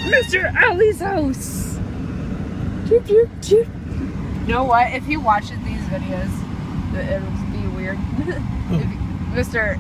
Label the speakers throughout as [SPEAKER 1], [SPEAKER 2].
[SPEAKER 1] Mr. Alley's house. Choop, choop, choop. You know what? If he watches these videos, it'll be weird. Mr.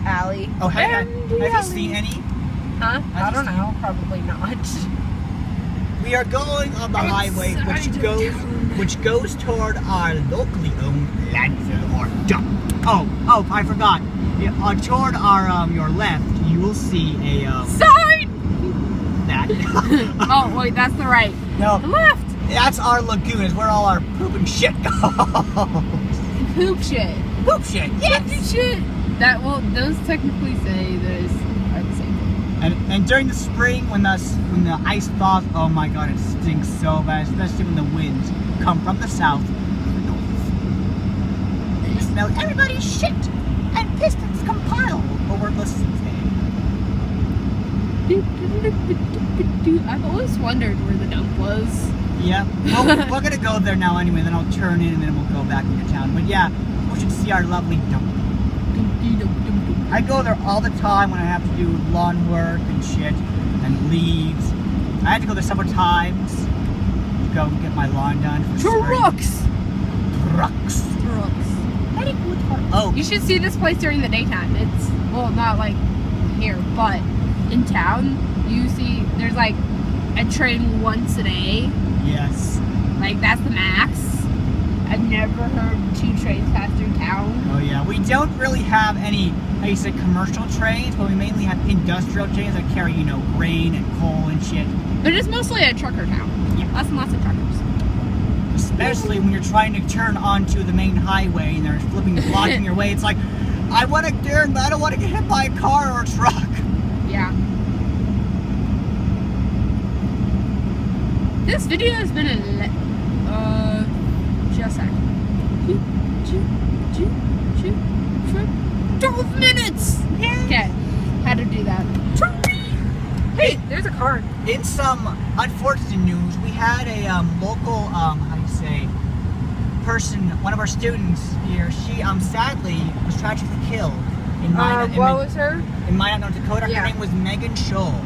[SPEAKER 1] Alley.
[SPEAKER 2] Oh, have you seen any?
[SPEAKER 1] Huh? I don't know. Probably not.
[SPEAKER 2] We are going on the highway, which goes toward our locally owned landfill or dump. Oh, I forgot. Toward our your left, you will see a
[SPEAKER 1] sign.
[SPEAKER 2] That.
[SPEAKER 1] Oh wait, that's the right.
[SPEAKER 2] No,
[SPEAKER 1] the left.
[SPEAKER 2] That's our lagoon. Is where all our poop and shit goes.
[SPEAKER 1] Poop shit.
[SPEAKER 2] Poop shit. Yes.
[SPEAKER 1] Poop shit. That will. Those technically say those are the same thing.
[SPEAKER 2] And during the spring, when the ice thaws, oh my god, it stinks so bad. Especially when the winds come from the south to the north. You smell everybody's shit and pistons compile over the sea.
[SPEAKER 1] I've always wondered where the dump was.
[SPEAKER 2] Yeah, well, we're gonna go there now anyway. Then I'll turn in and then we'll go back into town. But yeah, we should see our lovely dump. I go there all the time when I have to do lawn work and shit and leaves. I had to go there several times to go get my lawn done for
[SPEAKER 1] Trucks!
[SPEAKER 2] Very good. Oh,
[SPEAKER 1] you should see this place during the daytime. It's, well, not like here, but in town, you see, there's like a train once a day.
[SPEAKER 2] Yes.
[SPEAKER 1] Like, that's the max. I've never heard 2 trains pass through town.
[SPEAKER 2] Oh yeah, we don't really have any, how you say, commercial trains, but we mainly have industrial trains that carry, you know, grain and coal and shit.
[SPEAKER 1] But it's mostly a trucker town.
[SPEAKER 2] Yeah.
[SPEAKER 1] Lots and lots of truckers.
[SPEAKER 2] Especially when you're trying to turn onto the main highway and they're blocking your way. It's like, I want to turn, but I don't want to get hit by a car or a truck.
[SPEAKER 1] Yeah. This video has been just a second. 12 minutes! Okay, had to do that. Hey, there's a car.
[SPEAKER 2] In some unfortunate news, we had a local, how do you say, person, one of our students here, she sadly was tragically killed in Minot,
[SPEAKER 1] was her?
[SPEAKER 2] In Minot, North Dakota.
[SPEAKER 1] Yeah.
[SPEAKER 2] Her name was Megan Scholl.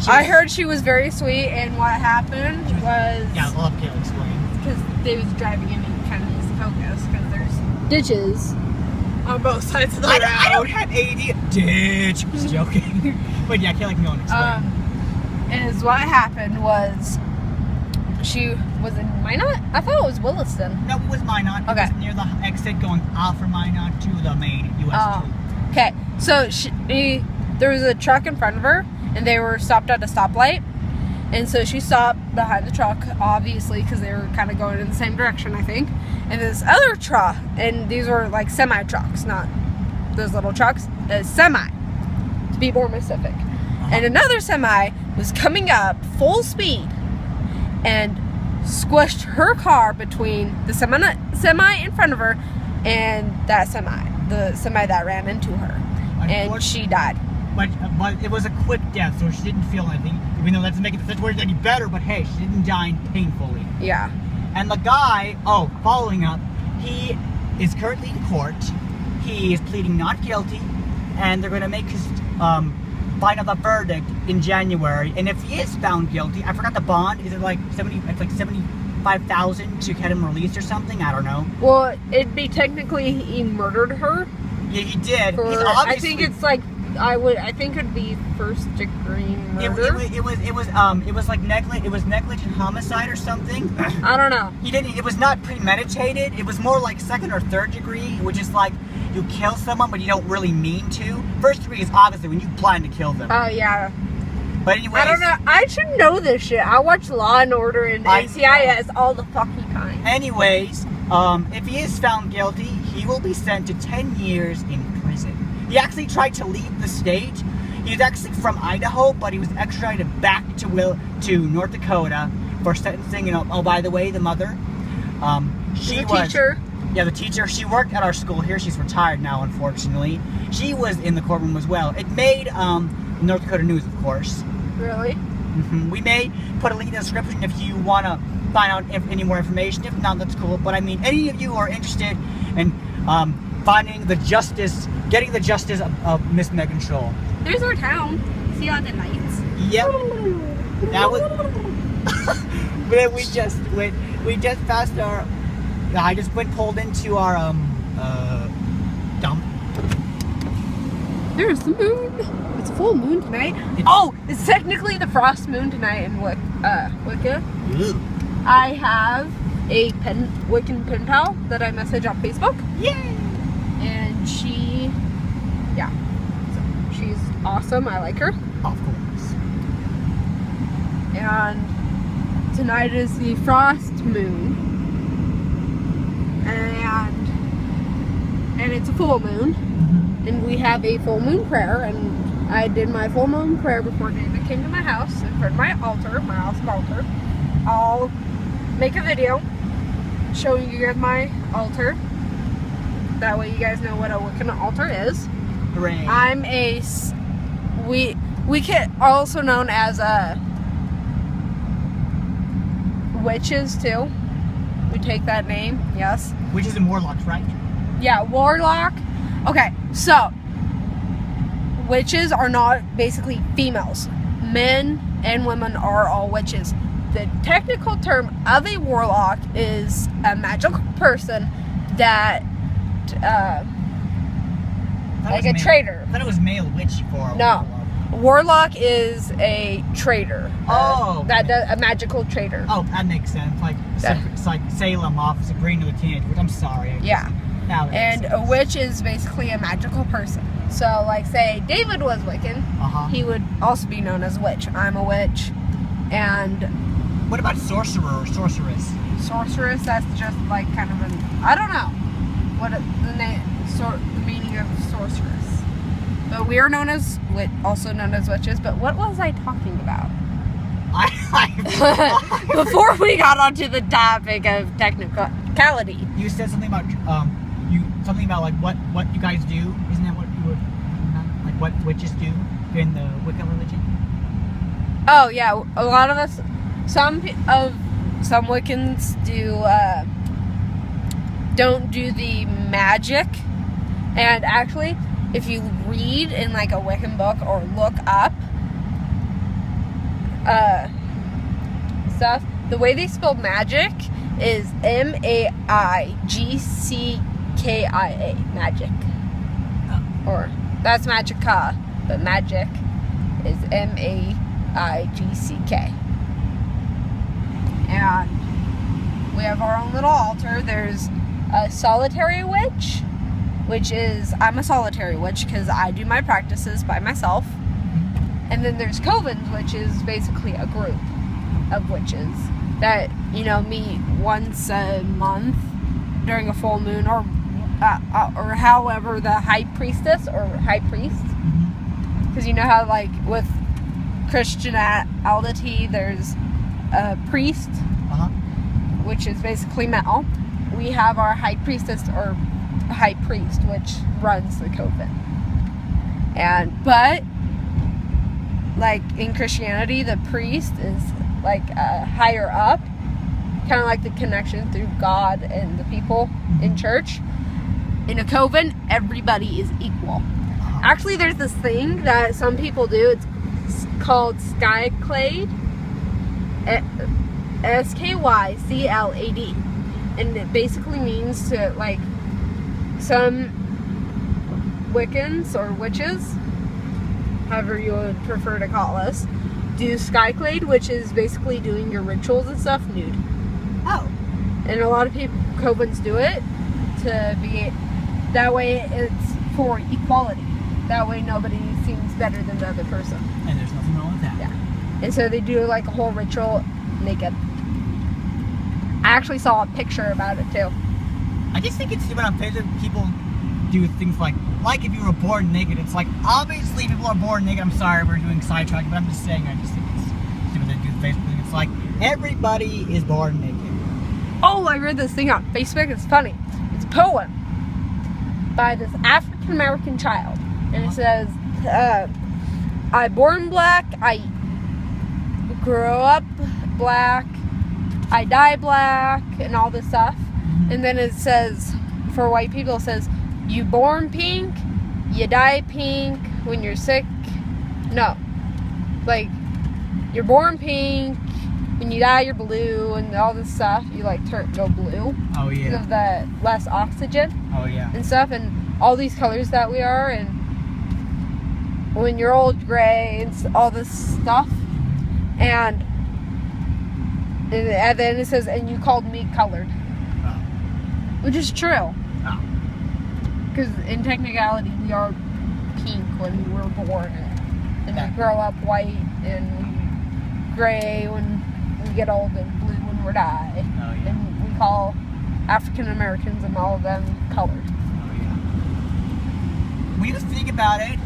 [SPEAKER 1] I heard she was very sweet, and what happened was...
[SPEAKER 2] Yeah, I'll have Kayla explain.
[SPEAKER 1] Because they was driving in and kind of lose focus, because there's ditches on both sides of the road.
[SPEAKER 2] I don't have AD. Ditch. Just joking. But yeah, Kayla can go and explain.
[SPEAKER 1] Is what happened was she was in Minot? I thought it was Williston.
[SPEAKER 2] No, it was Minot.
[SPEAKER 1] Okay.
[SPEAKER 2] It was near the exit going out from Minot to the main US 2.
[SPEAKER 1] Okay, so there was a truck in front of her, and they were stopped at a stoplight. And so she stopped behind the truck, obviously, because they were kind of going in the same direction, I think. And this other truck, and these were like semi-trucks, not those little trucks, a semi, to be more specific. And another semi was coming up full speed and squished her car between the semi in front of her and that the semi that ran into her. And she died.
[SPEAKER 2] But it was a quick death, so she didn't feel anything. Even though that doesn't make the situation any better, but hey, she didn't die painfully.
[SPEAKER 1] Yeah. And
[SPEAKER 2] the guy, following up, he is currently in court. He is pleading not guilty, and they're going to make his final verdict in January. And if he is found guilty, I forgot the bond. Is it like $75,000 to get him released or something? I don't know.
[SPEAKER 1] Well, it'd be technically he murdered her.
[SPEAKER 2] Yeah, he did.
[SPEAKER 1] He's obviously, I think it's like I think it'd be first degree murder.
[SPEAKER 2] It was like negligent homicide or something.
[SPEAKER 1] I don't know.
[SPEAKER 2] It was not premeditated. It was more like second or third degree, which is like you kill someone but you don't really mean to. First degree is obviously when you plan to kill them.
[SPEAKER 1] Oh yeah.
[SPEAKER 2] But anyways,
[SPEAKER 1] I don't know. I should know this shit. I watch Law and Order and NCIS all the fucking time.
[SPEAKER 2] Anyways, if he is found guilty, he will be sent to 10 years in prison. He actually tried to leave the state. He was actually from Idaho, but he was extradited back to North Dakota for sentencing. And oh, by the way, the mother, she was
[SPEAKER 1] teacher.
[SPEAKER 2] Yeah, the teacher. She worked at our school here. She's retired now, unfortunately. She was in the courtroom as well. It made North Dakota news, of course.
[SPEAKER 1] Really?
[SPEAKER 2] Mm-hmm. We may put a link in the description if you want to find out any more information. If not, that's cool. But I mean, any of you who are interested in getting the justice of Miss Megan Scholl.
[SPEAKER 1] There's our town. See all the lights?
[SPEAKER 2] Yep. That was. But then we just passed our. I just went pulled into our dump.
[SPEAKER 1] There's the moon. It's full moon tonight. It's technically the frost moon tonight in Wicca.
[SPEAKER 2] Ooh.
[SPEAKER 1] I have a Wiccan pen pal that I message on Facebook.
[SPEAKER 2] Yay!
[SPEAKER 1] And she's awesome. I like her.
[SPEAKER 2] Of course.
[SPEAKER 1] And tonight is the frost moon. And it's a full moon.
[SPEAKER 2] Mm-hmm.
[SPEAKER 1] And we have a full moon prayer. And I did my full moon prayer before David came to my house in front of my altar, my awesome altar. I'll make a video showing you guys my altar. That way you guys know what a Wiccan altar is.
[SPEAKER 2] Hooray.
[SPEAKER 1] I'm a Wiccan, also known as witches too. We take that name, yes.
[SPEAKER 2] Witches and warlocks, right?
[SPEAKER 1] Yeah, warlock. Okay, so witches are not basically females. Men and women are all witches. The technical term of a warlock is a magical person that like a traitor.
[SPEAKER 2] I thought it was male witch for a
[SPEAKER 1] No. Warlock is a traitor.
[SPEAKER 2] That
[SPEAKER 1] does a magical traitor.
[SPEAKER 2] Oh, that makes sense. It's like Salem off Sabrina the Teenage Witch. I'm sorry.
[SPEAKER 1] Yeah.
[SPEAKER 2] And
[SPEAKER 1] a witch is basically a magical person. So, like, say David was Wiccan, he would also be known as a witch. I'm a witch. And
[SPEAKER 2] what about sorcerer or sorceress?
[SPEAKER 1] Sorceress, that's just like kind of an, I don't know what the meaning of sorceress. But we are known as, also known as witches. But what was I talking about? Before we got onto the topic of technicality.
[SPEAKER 2] You said something about like what you guys do. Isn't that what you were like? What witches do in the Wicca religion?
[SPEAKER 1] Oh yeah, a lot of us. Some Wiccans don't do the magic, and actually, if you read in like a Wiccan book or look up stuff, the way they spell magic is M-A-I-G-C-K-I-A, magic. Or that's magica, but magic is M-A-I-G-C-K. And we have our own little altar. There's a solitary witch, which is, I'm a solitary witch because I do my practices by myself. And then there's covens, which is basically a group of witches that, meet once a month during a full moon, or however the high priestess or high priest. Because you know how, like, with Christianity, there's a priest, which is basically male. We have our high priestess or high priest, which runs the coven. But like in Christianity, the priest is like higher up, kind of like the connection through God and the people in church. In a coven, everybody is equal. Actually, there's this thing that some people do. It's called skyclade. SKYCLAD. And it basically means to, like, some Wiccans or witches, however you would prefer to call us, do skyclade, which is basically doing your rituals and stuff nude.
[SPEAKER 2] Oh.
[SPEAKER 1] And a lot of people, covens, do it to be, that way it's for equality. That way nobody seems better than the other person.
[SPEAKER 2] And there's nothing wrong with that.
[SPEAKER 1] Yeah. And so they do like a whole ritual naked. I actually saw a picture about it too.
[SPEAKER 2] I just think it's stupid on Facebook. People do things like if you were born naked. It's like, obviously people are born naked. I'm sorry, we're doing sidetrack, but I'm just saying, I just think it's stupid they do Facebook thing. It's like, everybody is born naked.
[SPEAKER 1] Oh, I read this thing on Facebook. It's funny. It's a poem by this African American child. And it says, I born black, I grow up black, I die black, and all this stuff. And then it says, for white people, it says, you born pink, you die pink when you're sick. No. Like, you're born pink. When you die, you're blue, and all this stuff. You like go blue.
[SPEAKER 2] Oh yeah.
[SPEAKER 1] Because of the less oxygen.
[SPEAKER 2] Oh yeah.
[SPEAKER 1] And stuff, and all these colors that we are, and when you're old, gray, and all this stuff, and then it says, and you called me colored, which is true. Because in technicality, we are pink when we were born, and we grow up white, and we gray when we get old, and blue when we die.
[SPEAKER 2] Oh, yeah.
[SPEAKER 1] And we call African Americans and all of them colored.
[SPEAKER 2] When you think about it,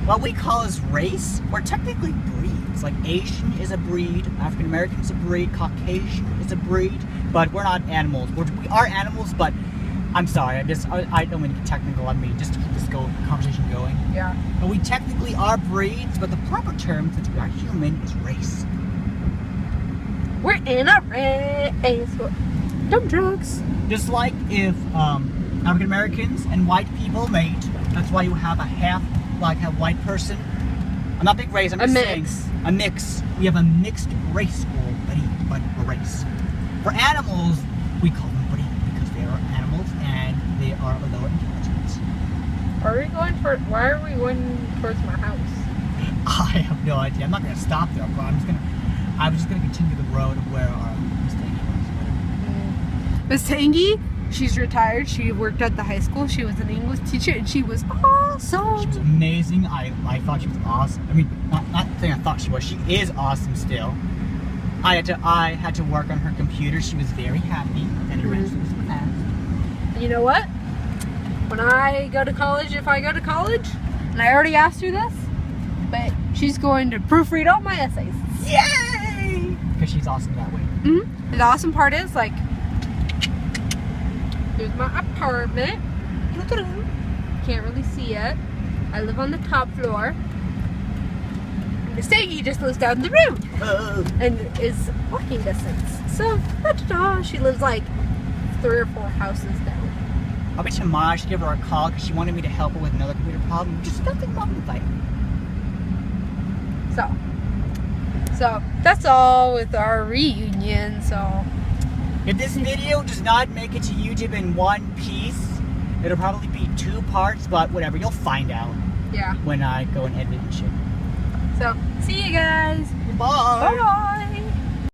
[SPEAKER 2] what we call as race, we're technically breeds. Like Asian is a breed, African American is a breed, Caucasian is a breed, but we're not animals. We are animals, but I'm sorry, I don't mean to get technical on me, just to keep this conversation going.
[SPEAKER 1] Yeah.
[SPEAKER 2] But we technically are breeds, but the proper term, since we are human, is race.
[SPEAKER 1] We're in a race. Dumb drugs.
[SPEAKER 2] Just like if African Americans and white people mate, that's why you have a white person. I'm not big race, I'm just saying. A mix. We have a mixed race but a race. For animals, we call them buddy because they are animals and they are a lower intelligence.
[SPEAKER 1] Why are we going towards my house?
[SPEAKER 2] I have no idea. I'm not going to stop there, but I was just going to continue the road of where our mistake was.
[SPEAKER 1] Miss Tangy, she's retired. She worked at the high school. She was an English teacher, and she was awesome.
[SPEAKER 2] She was amazing. I thought she was awesome. I mean, not saying I thought she was. She is awesome still. I had to work on her computer. She was very happy, and eventually was passed.
[SPEAKER 1] You know what? When I go to college, if I go to college, and I already asked her this, but she's going to proofread all my essays.
[SPEAKER 2] Yay! Because she's awesome that way.
[SPEAKER 1] Mm-hmm. The awesome part is, like, there's my apartment. Can't really see it. I live on the top floor. Miss Tangy just lives down the road and is walking distance. So, she lives like 3 or 4 houses down.
[SPEAKER 2] I'll bet tomorrow I should give her a call because she wanted me to help her with another computer problem. Just nothing wrong with that.
[SPEAKER 1] So that's all with our reunion. So
[SPEAKER 2] if this video does not make it to YouTube in one piece, it'll probably be 2 parts, but whatever, you'll find out.
[SPEAKER 1] Yeah.
[SPEAKER 2] When I go and edit and shit.
[SPEAKER 1] So see you guys.
[SPEAKER 2] Bye.
[SPEAKER 1] Bye.